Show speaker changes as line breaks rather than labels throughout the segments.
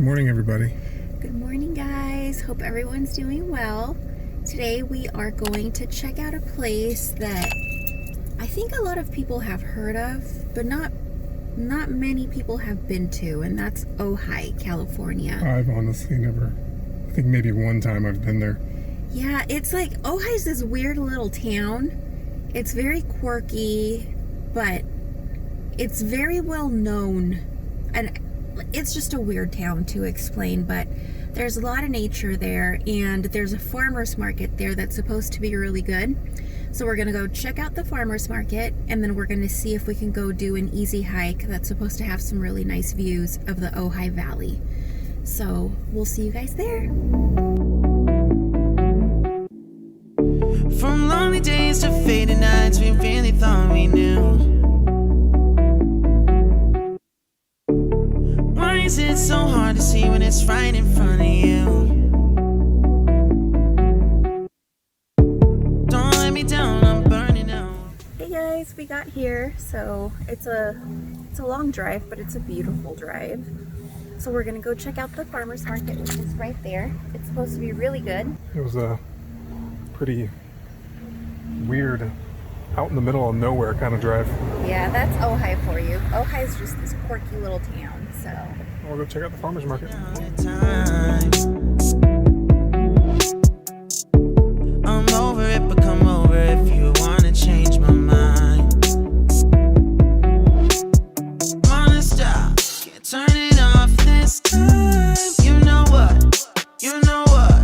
morning, everybody.
Good morning, guys. Hope everyone's doing well. Today we are going to check out a place that I think a lot of people have heard of, but not many people have been to, and that's Ojai, California.
I've honestly never, I think maybe one time I've been there.
Yeah, it's like Ojai's this weird little town. It's very quirky, but it's very well known, and it's just a weird town to explain, but there's a lot of nature there, and there's a farmer's market there that's supposed to be really good. So we're gonna go check out the farmer's market, and then we're gonna see if we can go do an easy hike that's supposed to have some really nice views of the Ojai Valley. So we'll see you guys there.
From lonely days to fading nights, we really thought we knew. Why is it so hard to see when it's right in front of you? Don't let me down, I'm burning out.
Hey guys, we got here. So it's a long drive, but it's a beautiful drive. So we're gonna go check out the farmer's market, which is right there. It's supposed to be really good.
It was a pretty weird, out in the middle of nowhere kind of drive.
Yeah, that's Ojai for you. Ojai is just this quirky little town, so.
We'll go check out the farmer's market.
I'm over it, but come over if you wanna change my mind. Wanna stop, can't turn it off this time. You know what, you know what,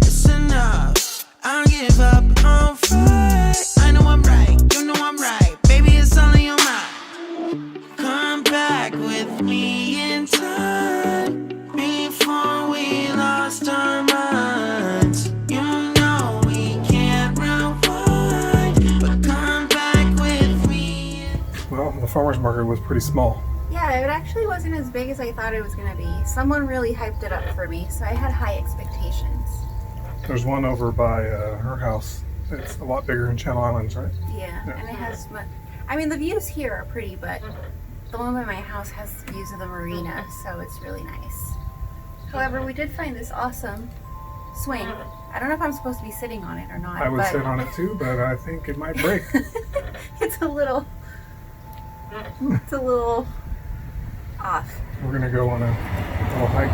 it's enough, I'll give up on fight. I know I'm right, you know I'm right, baby it's all in your mind. Come back with me in time, before we lost our minds. You know we can't rewind, but come back with me.
Well, the farmer's market was pretty small.
Yeah, it actually wasn't as big as I thought it was gonna be. Someone really hyped it up for me, so I had high expectations.
There's one over by her house. It's a lot bigger in Channel Islands, right?
Yeah, and it has, I mean, the views here are pretty, but the one by my house has views of the marina, so it's really nice. However, we did find this awesome swing. I don't know if I'm supposed to be sitting on it or not.
I would
but
sit on it too, but I think it might break.
it's a little off.
We're gonna go on a little hike,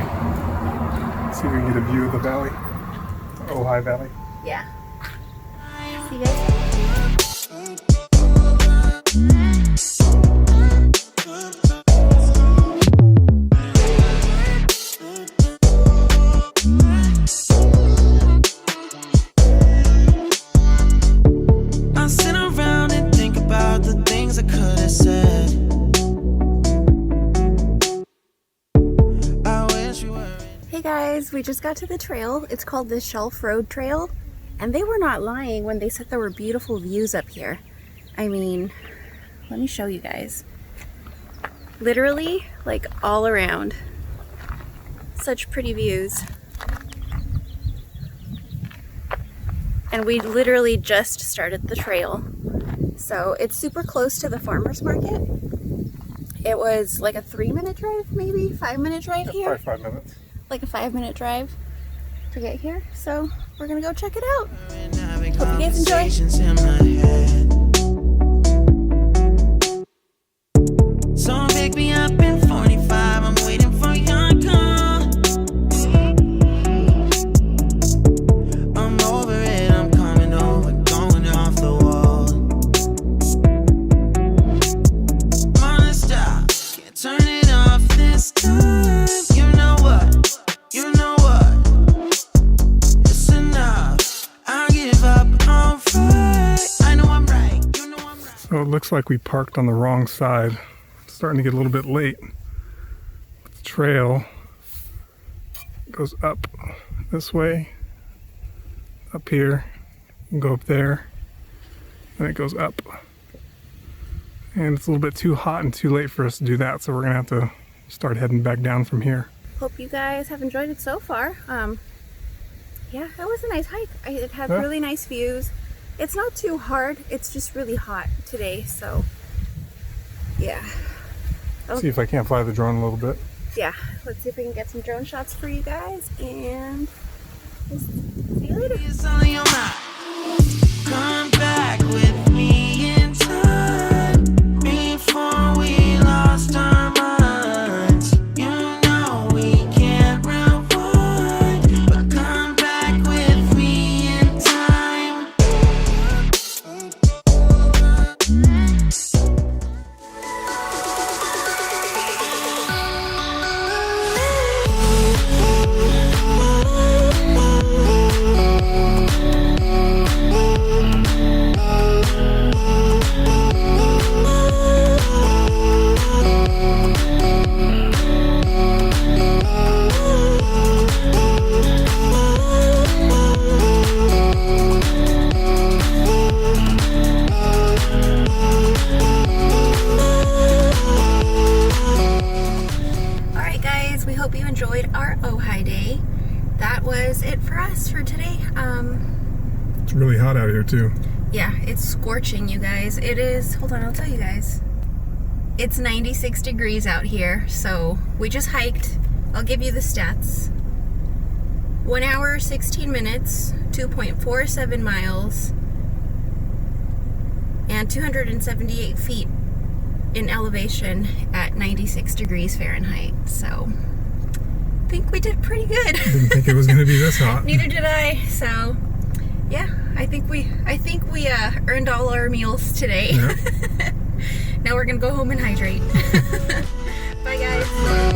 see if we can get a view of the valley, the Ojai Valley.
Yeah. See you guys.
I sit around and think about the things I could have said. I wish we were.
Hey guys, we just got to the trail. It's called the Shelf Road Trail, and they were not lying when they said there were beautiful views up here. I mean, let me show you guys. Literally, like all around. Such pretty views. And we literally just started the trail. So it's super close to the farmer's market. It was like a 3-minute drive, maybe 5-minute drive
Yeah,
here.
probably 5 minutes.
Like a 5-minute drive to get here. So we're gonna go check it out.
Hope you
guys enjoy.
In my head. So pick me up in 45, I'm waiting for your call. I'm over it, I'm coming over, going off the wall. Wanna stop, can't turn it off this time. You know what, you know what, it's enough, I'll give up on fight. I know I'm right, you know I'm right.
So it looks like we parked on the wrong side. It's starting to get a little bit late. The trail goes up this way, up here, and go up there, and it goes up. And it's a little bit too hot and too late for us to do that, so we're gonna have to start heading back down from here.
Hope you guys have enjoyed it so far. Yeah, that was a nice hike. It had really nice views. It's not too hard. It's just really hot today, so yeah.
See if I can't fly the drone a little bit.
yeah, let's see if we can get some drone shots for you guys, and we'll see you later.
It's all in your mind. Come back with me in time before we lost our minds. You know we can't rewind, but come back with me in time.
Alright guys, we hope you enjoyed our Ojai day. That was it for us for today.
It's really hot out here too.
Yeah, it's scorching, you guys. It is, hold on, I'll tell you guys. It's 96 degrees out here, so we just hiked. I'll give you the stats. 1 hour, 16 minutes, 2.47 miles, and 278 feet in elevation at 96 degrees Fahrenheit. So, I think we did pretty good.
Didn't think it was going to be this hot.
Neither did I. So, yeah, I think we earned all our meals today.
Yeah.
Now we're gonna go home and hydrate. Bye guys.